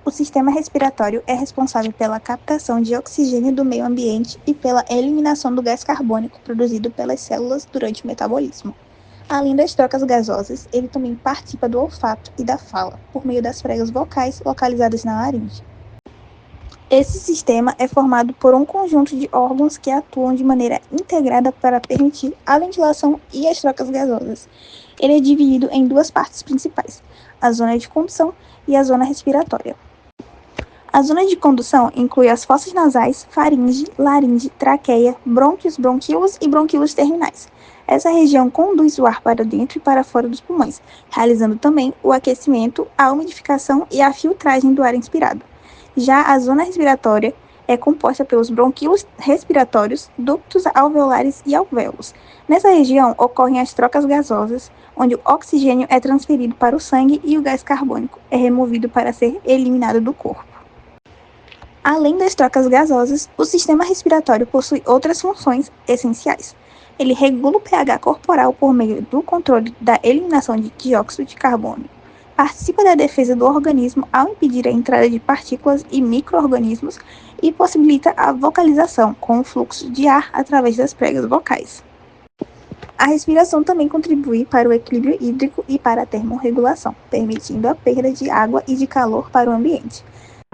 O sistema respiratório é responsável pela captação de oxigênio do meio ambiente e pela eliminação do gás carbônico produzido pelas células durante o metabolismo. Além das trocas gasosas, ele também participa do olfato e da fala, por meio das pregas vocais localizadas na laringe. Esse sistema é formado por um conjunto de órgãos que atuam de maneira integrada para permitir a ventilação e as trocas gasosas. Ele é dividido em duas partes principais, a zona de condução e a zona respiratória. A zona de condução inclui as fossas nasais, faringe, laringe, traqueia, brônquios, bronquíolos e bronquíolos terminais. Essa região conduz o ar para dentro e para fora dos pulmões, realizando também o aquecimento, a umidificação e a filtragem do ar inspirado. Já a zona respiratória é composta pelos bronquíolos respiratórios, ductos alveolares e alvéolos. Nessa região ocorrem as trocas gasosas, onde o oxigênio é transferido para o sangue e o gás carbônico é removido para ser eliminado do corpo. Além das trocas gasosas, o sistema respiratório possui outras funções essenciais. Ele regula o pH corporal por meio do controle da eliminação de dióxido de carbono, participa da defesa do organismo ao impedir a entrada de partículas e micro-organismos e possibilita a vocalização com o fluxo de ar através das pregas vocais. A respiração também contribui para o equilíbrio hídrico e para a termorregulação, permitindo a perda de água e de calor para o ambiente.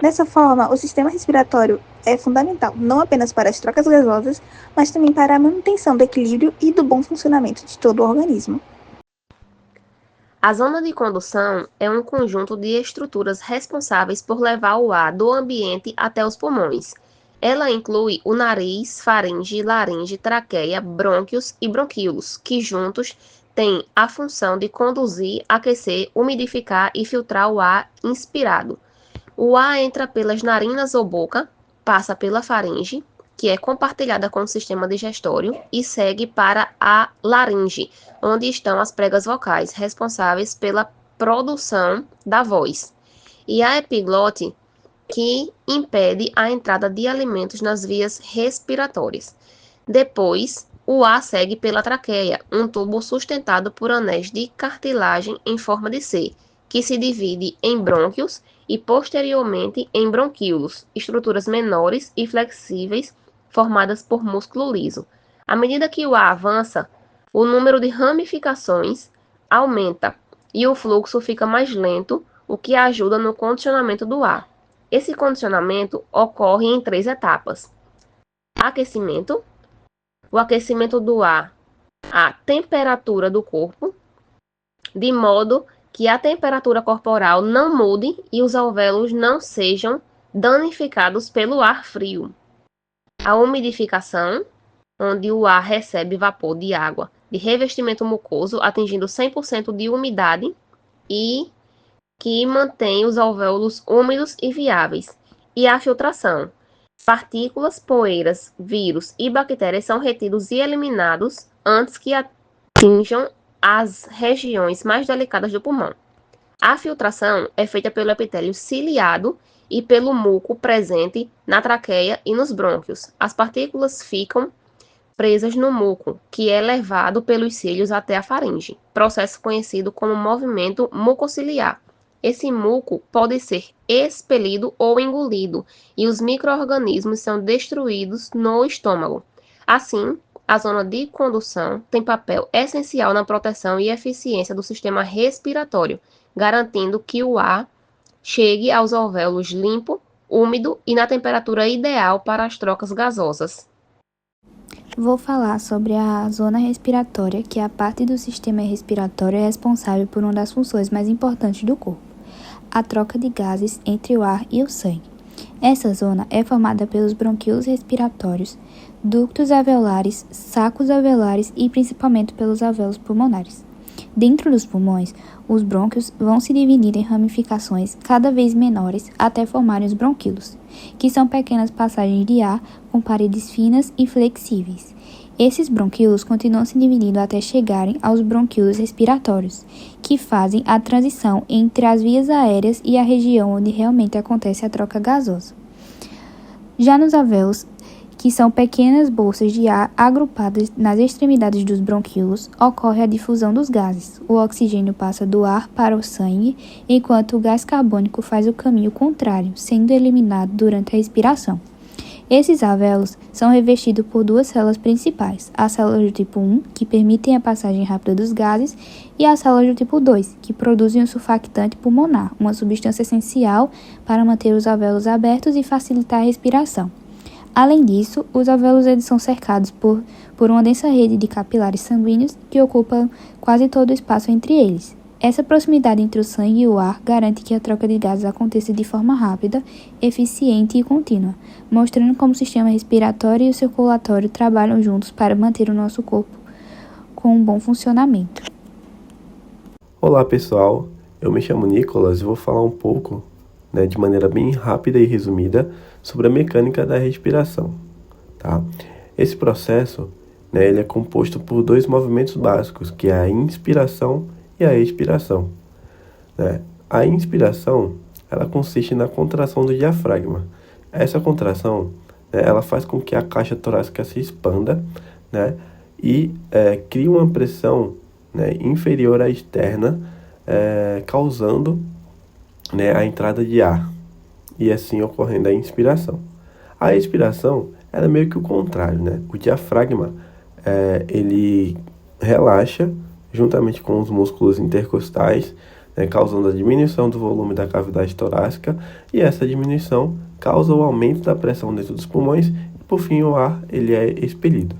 Dessa forma, o sistema respiratório é fundamental não apenas para as trocas gasosas, mas também para a manutenção do equilíbrio e do bom funcionamento de todo o organismo. A zona de condução é um conjunto de estruturas responsáveis por levar o ar do ambiente até os pulmões. Ela inclui o nariz, faringe, laringe, traqueia, brônquios e bronquíolos, que juntos têm a função de conduzir, aquecer, umidificar e filtrar o ar inspirado. O ar entra pelas narinas ou boca, passa pela faringe, que é compartilhada com o sistema digestório, e segue para a laringe, onde estão as pregas vocais, responsáveis pela produção da voz, e a epiglote, que impede a entrada de alimentos nas vias respiratórias. Depois, o ar segue pela traqueia, um tubo sustentado por anéis de cartilagem em forma de C, que se divide em brônquios e posteriormente em bronquíolos, estruturas menores e flexíveis formadas por músculo liso. À medida que o ar avança, o número de ramificações aumenta e o fluxo fica mais lento, o que ajuda no condicionamento do ar. Esse condicionamento ocorre em 3 etapas: aquecimento, o aquecimento do ar à temperatura do corpo, de modo que a temperatura corporal não mude e os alvéolos não sejam danificados pelo ar frio. A umidificação, onde o ar recebe vapor de água de revestimento mucoso, atingindo 100% de umidade e que mantém os alvéolos úmidos e viáveis. E a filtração. Partículas, poeiras, vírus e bactérias são retidos e eliminados antes que atinjam as regiões mais delicadas do pulmão. A filtração é feita pelo epitélio ciliado e pelo muco presente na traqueia e nos brônquios. As partículas ficam presas no muco, que é levado pelos cílios até a faringe, processo conhecido como movimento mucociliar. Esse muco pode ser expelido ou engolido, e os micro-organismos são destruídos no estômago. Assim, a zona de condução tem papel essencial na proteção e eficiência do sistema respiratório, garantindo que o ar chegue aos alvéolos limpo, úmido e na temperatura ideal para as trocas gasosas. Vou falar sobre a zona respiratória, que é a parte do sistema respiratório responsável por uma das funções mais importantes do corpo, a troca de gases entre o ar e o sangue. Essa zona é formada pelos bronquíolos respiratórios, ductos alveolares, sacos alveolares e principalmente pelos alvéolos pulmonares. Dentro dos pulmões, os brônquios vão se dividir em ramificações cada vez menores até formarem os bronquíolos, que são pequenas passagens de ar com paredes finas e flexíveis. Esses bronquíolos continuam se dividindo até chegarem aos bronquíolos respiratórios, que fazem a transição entre as vias aéreas e a região onde realmente acontece a troca gasosa. Já nos alvéolos, que são pequenas bolsas de ar agrupadas nas extremidades dos brônquios, ocorre a difusão dos gases. O oxigênio passa do ar para o sangue, enquanto o gás carbônico faz o caminho contrário, sendo eliminado durante a respiração. Esses alvéolos são revestidos por duas células principais, as células do tipo 1, que permitem a passagem rápida dos gases, e as células do tipo 2, que produzem o surfactante pulmonar, uma substância essencial para manter os alvéolos abertos e facilitar a respiração. Além disso, os alvéolos eles são cercados por uma densa rede de capilares sanguíneos que ocupam quase todo o espaço entre eles. Essa proximidade entre o sangue e o ar garante que a troca de gases aconteça de forma rápida, eficiente e contínua, mostrando como o sistema respiratório e o circulatório trabalham juntos para manter o nosso corpo com um bom funcionamento. Olá pessoal, eu me chamo Nicolas e vou falar um pouco, de maneira bem rápida e resumida, sobre a mecânica da respiração. Tá? Esse processo ele é composto por dois movimentos básicos, que é a inspiração e a expiração. A inspiração ela consiste na contração do diafragma. Essa contração ela faz com que a caixa torácica se expanda e cria uma pressão inferior à externa, causando a entrada de ar e assim ocorrendo a inspiração. A expiração ela é meio que o contrário. O diafragma ele relaxa juntamente com os músculos intercostais, causando a diminuição do volume da cavidade torácica, e essa diminuição causa o aumento da pressão dentro dos pulmões e, por fim, o ar ele é expelido.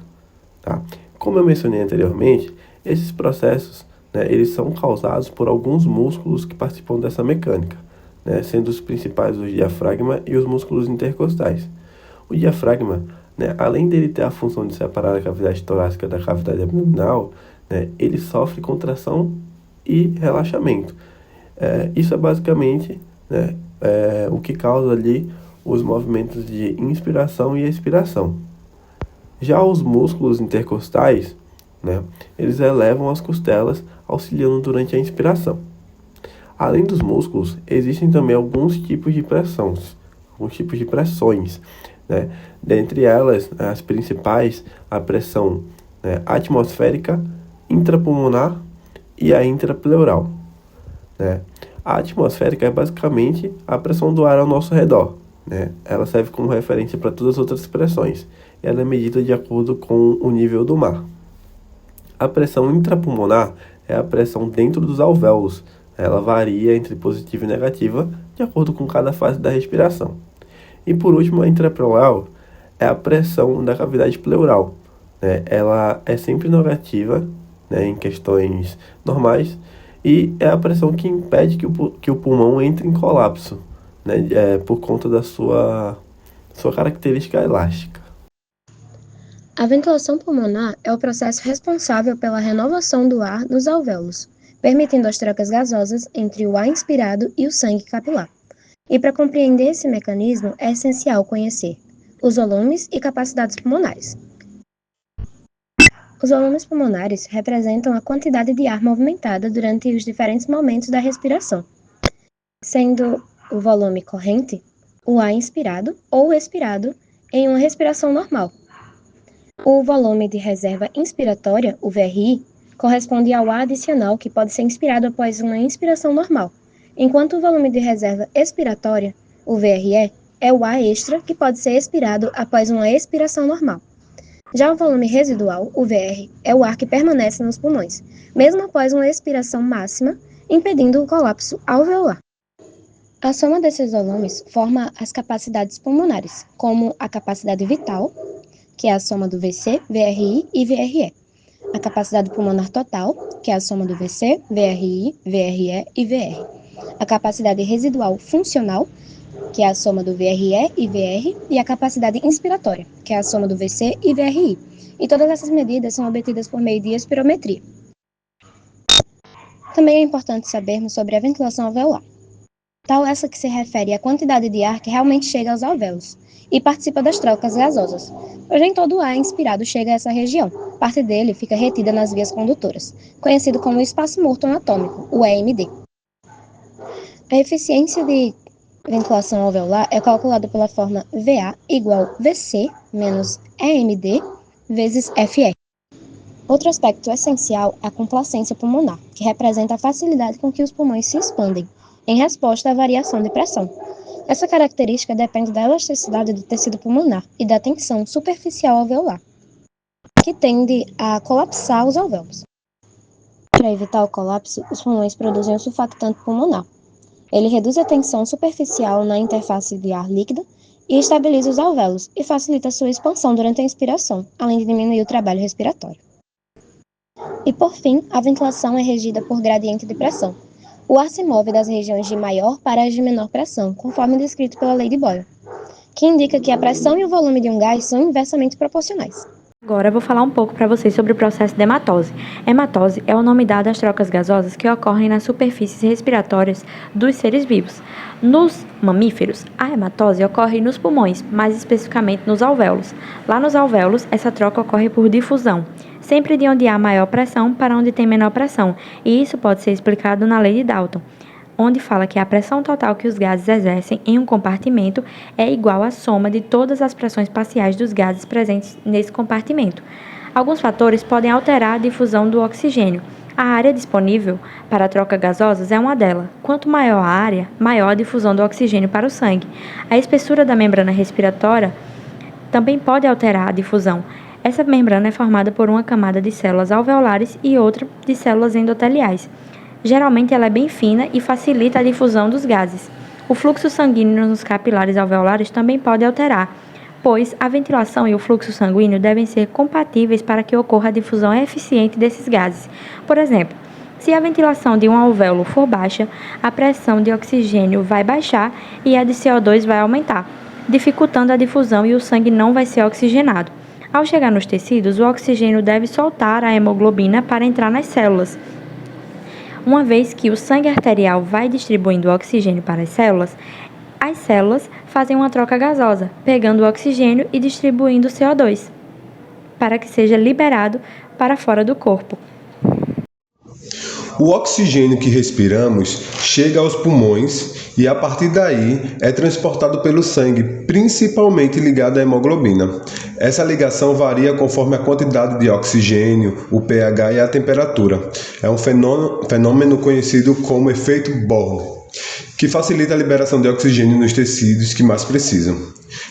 Tá? Como eu mencionei anteriormente, esses processos eles são causados por alguns músculos que participam dessa mecânica, sendo os principais o diafragma e os músculos intercostais. O diafragma, além dele ter a função de separar a cavidade torácica da cavidade abdominal, ele sofre contração e relaxamento. Isso é basicamente o que causa ali os movimentos de inspiração e expiração. Já os músculos intercostais, eles elevam as costelas, auxiliando durante a inspiração. Além dos músculos, existem também alguns tipos de pressões. Dentre elas, as principais, a pressão atmosférica, intrapulmonar e a intrapleural. A atmosférica é basicamente a pressão do ar ao nosso redor. Ela serve como referência para todas as outras pressões. Ela é medida de acordo com o nível do mar. A pressão intrapulmonar é a pressão dentro dos alvéolos. Ela varia entre positiva e negativa de acordo com cada fase da respiração. E por último, a intrapleural é a pressão da cavidade pleural. Ela é sempre negativa, em questões normais, e é a pressão que impede que o pulmão entre em colapso, por conta da sua característica elástica. A ventilação pulmonar é o processo responsável pela renovação do ar nos alvéolos, permitindo as trocas gasosas entre o ar inspirado e o sangue capilar. E para compreender esse mecanismo, é essencial conhecer os volumes e capacidades pulmonares. Os volumes pulmonares representam a quantidade de ar movimentada durante os diferentes momentos da respiração, sendo o volume corrente o ar inspirado ou expirado em uma respiração normal. O volume de reserva inspiratória, o VRI, corresponde ao ar adicional que pode ser inspirado após uma inspiração normal, enquanto o volume de reserva expiratória, o VRE, é o ar extra que pode ser expirado após uma expiração normal. Já o volume residual, o VR, é o ar que permanece nos pulmões, mesmo após uma expiração máxima, impedindo o colapso alveolar. A soma desses volumes forma as capacidades pulmonares, como a capacidade vital, que é a soma do VC, VRI e VRE. A capacidade pulmonar total, que é a soma do VC, VRI, VRE e VR. A capacidade residual funcional, que é a soma do VRE e VR, e a capacidade inspiratória, que é a soma do VC e VRI. E todas essas medidas são obtidas por meio de espirometria. Também é importante sabermos sobre a ventilação alveolar. Tal essa que se refere à quantidade de ar que realmente chega aos alvéolos e participa das trocas gasosas, pois nem todo o ar inspirado chega a essa região. Parte dele fica retida nas vias condutoras, conhecido como espaço morto anatômico, o EMD. A eficiência de ventilação alveolar é calculado pela forma VA igual VC menos EMD vezes FR. Outro aspecto essencial é a complacência pulmonar, que representa a facilidade com que os pulmões se expandem, em resposta à variação de pressão. Essa característica depende da elasticidade do tecido pulmonar e da tensão superficial alveolar, que tende a colapsar os alvéolos. Para evitar o colapso, os pulmões produzem um surfactante pulmonar. Ele reduz a tensão superficial na interface de ar líquido e estabiliza os alvéolos e facilita sua expansão durante a inspiração, além de diminuir o trabalho respiratório. E por fim, a ventilação é regida por gradiente de pressão. O ar se move das regiões de maior para as de menor pressão, conforme descrito pela lei de Boyle, que indica que a pressão e o volume de um gás são inversamente proporcionais. Agora eu vou falar um pouco para vocês sobre o processo de hematose. Hematose é o nome dado às trocas gasosas que ocorrem nas superfícies respiratórias dos seres vivos. Nos mamíferos, a hematose ocorre nos pulmões, mais especificamente nos alvéolos. Lá nos alvéolos, essa troca ocorre por difusão, sempre de onde há maior pressão para onde tem menor pressão, e isso pode ser explicado na lei de Dalton, onde fala que a pressão total que os gases exercem em um compartimento é igual à soma de todas as pressões parciais dos gases presentes nesse compartimento. Alguns fatores podem alterar a difusão do oxigênio. A área disponível para a troca gasosas é uma delas. Quanto maior a área, maior a difusão do oxigênio para o sangue. A espessura da membrana respiratória também pode alterar a difusão. Essa membrana é formada por uma camada de células alveolares e outra de células endoteliais. Geralmente ela é bem fina e facilita a difusão dos gases. O fluxo sanguíneo nos capilares alveolares também pode alterar, pois a ventilação e o fluxo sanguíneo devem ser compatíveis para que ocorra a difusão eficiente desses gases. Por exemplo, se a ventilação de um alvéolo for baixa, a pressão de oxigênio vai baixar e a de CO2 vai aumentar, dificultando a difusão e o sangue não vai ser oxigenado. Ao chegar nos tecidos, o oxigênio deve soltar a hemoglobina para entrar nas células. Uma vez que o sangue arterial vai distribuindo o oxigênio para as células fazem uma troca gasosa, pegando o oxigênio e distribuindo o CO2, para que seja liberado para fora do corpo. O oxigênio que respiramos chega aos pulmões e a partir daí é transportado pelo sangue, principalmente ligado à hemoglobina. Essa ligação varia conforme a quantidade de oxigênio, o pH e a temperatura. É um fenômeno conhecido como efeito Bohr, que facilita a liberação de oxigênio nos tecidos que mais precisam.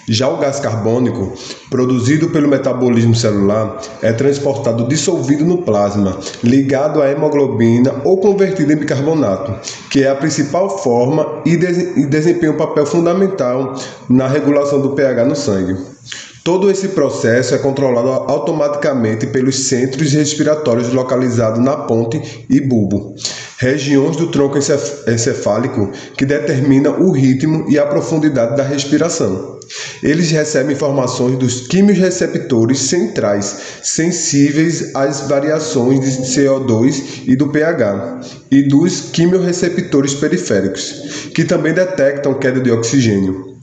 Já o gás carbônico, produzido pelo metabolismo celular, é transportado dissolvido no plasma, ligado à hemoglobina ou convertido em bicarbonato, que é a principal forma e desempenha um papel fundamental na regulação do pH no sangue. Todo esse processo é controlado automaticamente pelos centros respiratórios localizados na ponte e bulbo, regiões do tronco encefálico que determinam o ritmo e a profundidade da respiração. Eles recebem informações dos quimiorreceptores centrais, sensíveis às variações de CO2 e do pH, e dos quimiorreceptores periféricos, que também detectam queda de oxigênio.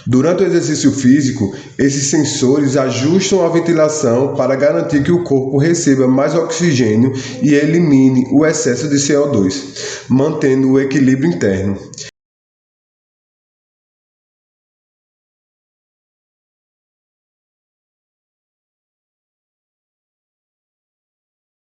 Durante o exercício físico, esses sensores ajustam a ventilação para garantir que o corpo receba mais oxigênio e elimine o excesso de CO2, mantendo o equilíbrio interno.